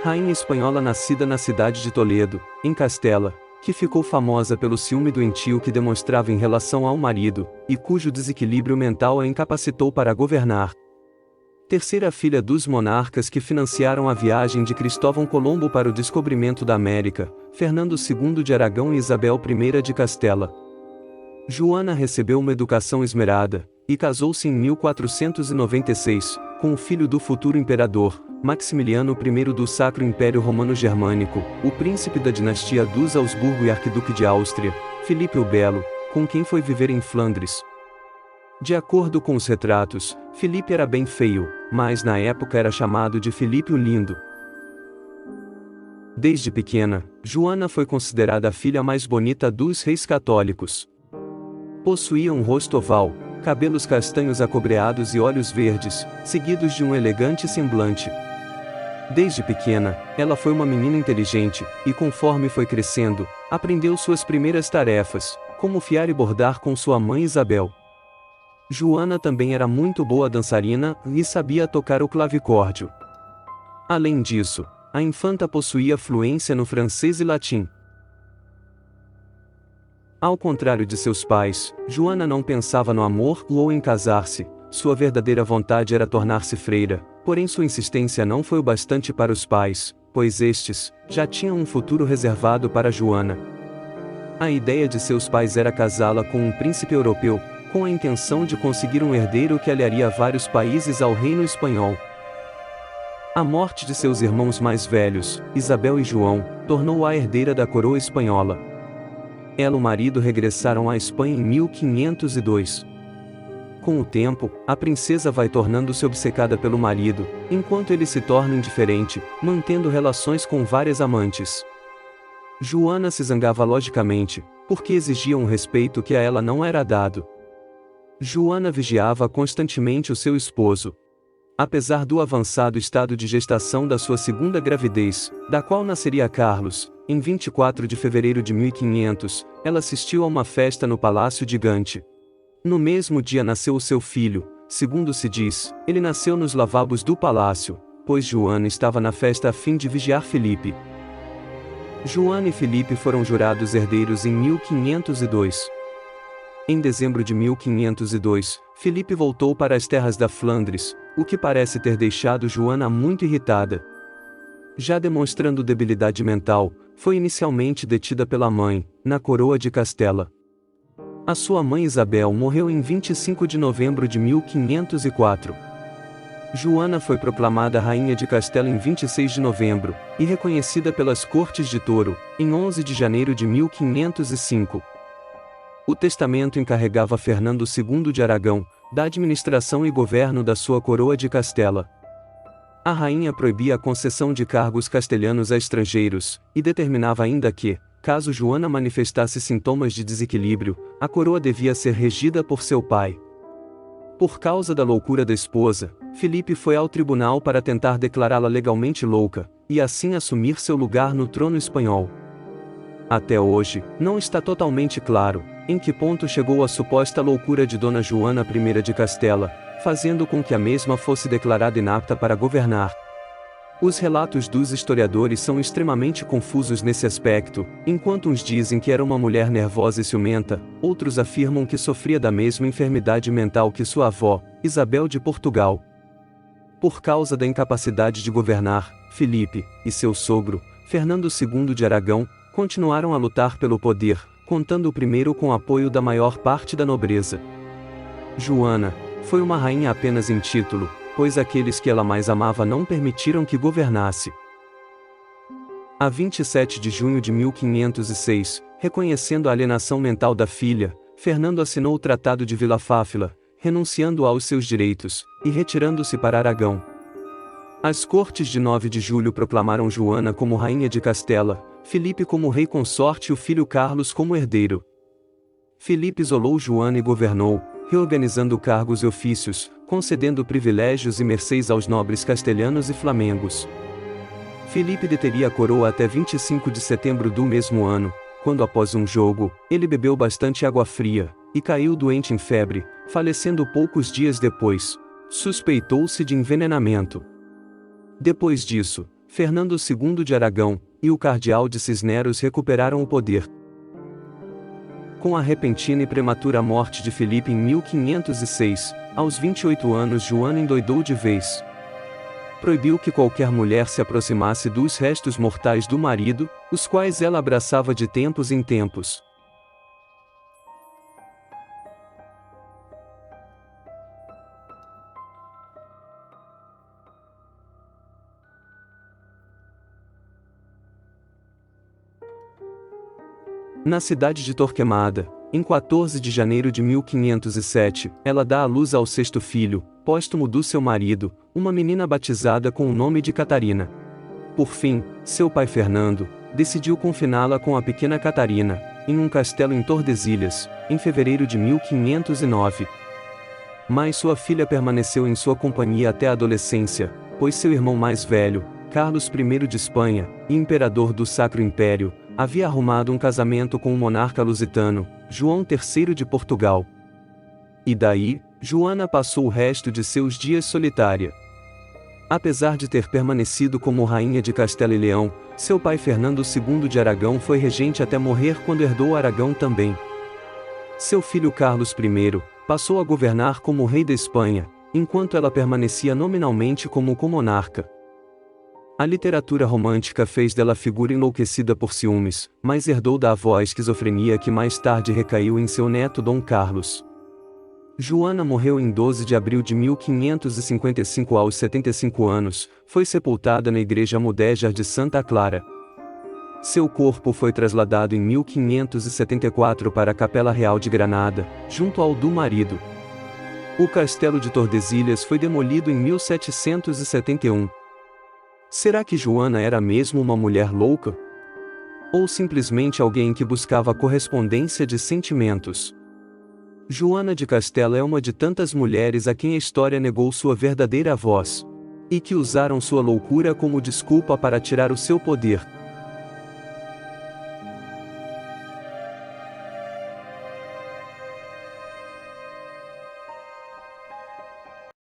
rainha espanhola nascida na cidade de Toledo, em Castela, que ficou famosa pelo ciúme doentio que demonstrava em relação ao marido, e cujo desequilíbrio mental a incapacitou para governar. Terceira filha dos monarcas que financiaram a viagem de Cristóvão Colombo para o descobrimento da América, Fernando II de Aragão e Isabel I de Castela. Joana recebeu uma educação esmerada, e casou-se em 1496, com o filho do futuro imperador, Maximiliano I do Sacro Império Romano Germânico, o príncipe da dinastia dos Habsburgo e arquiduque de Áustria, Filipe o Belo, com quem foi viver em Flandres. De acordo com os retratos, Filipe era bem feio, mas na época era chamado de Filipe o Lindo. Desde pequena, Joana foi considerada a filha mais bonita dos reis católicos. Possuía um rosto oval, cabelos castanhos acobreados e olhos verdes, seguidos de um elegante semblante. Desde pequena, ela foi uma menina inteligente, e conforme foi crescendo, aprendeu suas primeiras tarefas, como fiar e bordar com sua mãe Isabel. Joana também era muito boa dançarina e sabia tocar o clavicórdio. Além disso, a infanta possuía fluência no francês e latim. Ao contrário de seus pais, Joana não pensava no amor ou em casar-se. Sua verdadeira vontade era tornar-se freira, porém sua insistência não foi o bastante para os pais, pois estes já tinham um futuro reservado para Joana. A ideia de seus pais era casá-la com um príncipe europeu, com a intenção de conseguir um herdeiro que aliaria vários países ao reino espanhol. A morte de seus irmãos mais velhos, Isabel e João, tornou-a a herdeira da coroa espanhola. Ela e o marido regressaram à Espanha em 1502. Com o tempo, a princesa vai tornando-se obcecada pelo marido, enquanto ele se torna indiferente, mantendo relações com várias amantes. Joana se zangava logicamente, porque exigia um respeito que a ela não era dado. Joana vigiava constantemente o seu esposo. Apesar do avançado estado de gestação da sua segunda gravidez, da qual nasceria Carlos, em 24 de fevereiro de 1500, ela assistiu a uma festa no Palácio de Gante. No mesmo dia nasceu o seu filho. Segundo se diz, ele nasceu nos lavabos do palácio, pois Joana estava na festa a fim de vigiar Filipe. Joana e Filipe foram jurados herdeiros em 1502. Em dezembro de 1502, Filipe voltou para as terras da Flandres, o que parece ter deixado Joana muito irritada. Já demonstrando debilidade mental, foi inicialmente detida pela mãe, na coroa de Castela. A sua mãe Isabel morreu em 25 de novembro de 1504. Joana foi proclamada rainha de Castela em 26 de novembro, e reconhecida pelas Cortes de Toro, em 11 de janeiro de 1505. O testamento encarregava Fernando II de Aragão, da administração e governo da sua coroa de Castela. A rainha proibia a concessão de cargos castelhanos a estrangeiros, e determinava ainda que, caso Joana manifestasse sintomas de desequilíbrio, a coroa devia ser regida por seu pai. Por causa da loucura da esposa, Filipe foi ao tribunal para tentar declará-la legalmente louca, e assim assumir seu lugar no trono espanhol. Até hoje, não está totalmente claro em que ponto chegou a suposta loucura de Dona Joana I de Castela, fazendo com que a mesma fosse declarada inapta para governar. Os relatos dos historiadores são extremamente confusos nesse aspecto, enquanto uns dizem que era uma mulher nervosa e ciumenta, outros afirmam que sofria da mesma enfermidade mental que sua avó, Isabel de Portugal. Por causa da incapacidade de governar, Filipe e seu sogro, Fernando II de Aragão, continuaram a lutar pelo poder, contando primeiro com o apoio da maior parte da nobreza. Joana foi uma rainha apenas em título, pois aqueles que ela mais amava não permitiram que governasse. A 27 de junho de 1506, reconhecendo a alienação mental da filha, Fernando assinou o Tratado de Villafáfila, renunciando aos seus direitos, e retirando-se para Aragão. As Cortes de 9 de julho proclamaram Joana como rainha de Castela, Filipe como rei consorte e o filho Carlos como herdeiro. Filipe isolou Joana e governou, reorganizando cargos e ofícios, concedendo privilégios e mercês aos nobres castelhanos e flamengos. Filipe deteria a coroa até 25 de setembro do mesmo ano, quando após um jogo, ele bebeu bastante água fria, e caiu doente em febre, falecendo poucos dias depois. Suspeitou-se de envenenamento. Depois disso, Fernando II de Aragão e o cardeal de Cisneros recuperaram o poder. Com a repentina e prematura morte de Felipe em 1506, aos 28 anos Joana endoidou de vez. Proibiu que qualquer mulher se aproximasse dos restos mortais do marido, os quais ela abraçava de tempos em tempos. Na cidade de Torquemada, em 14 de janeiro de 1507, ela dá à luz ao sexto filho, póstumo do seu marido, uma menina batizada com o nome de Catarina. Por fim, seu pai Fernando decidiu confiná-la com a pequena Catarina, em um castelo em Tordesilhas, em fevereiro de 1509. Mas sua filha permaneceu em sua companhia até a adolescência, pois seu irmão mais velho, Carlos I de Espanha, e imperador do Sacro Império, havia arrumado um casamento com o monarca lusitano, João III de Portugal. E daí, Joana passou o resto de seus dias solitária. Apesar de ter permanecido como rainha de Castela e Leão, seu pai Fernando II de Aragão foi regente até morrer quando herdou Aragão também. Seu filho Carlos I passou a governar como rei da Espanha, enquanto ela permanecia nominalmente como comonarca. A literatura romântica fez dela figura enlouquecida por ciúmes, mas herdou da avó a esquizofrenia que mais tarde recaiu em seu neto Dom Carlos. Joana morreu em 12 de abril de 1555 aos 75 anos, foi sepultada na Igreja Mudéjar de Santa Clara. Seu corpo foi trasladado em 1574 para a Capela Real de Granada, junto ao do marido. O castelo de Tordesilhas foi demolido em 1771. Será que Joana era mesmo uma mulher louca? Ou simplesmente alguém que buscava correspondência de sentimentos? Joana de Castela é uma de tantas mulheres a quem a história negou sua verdadeira voz, e que usaram sua loucura como desculpa para tirar o seu poder.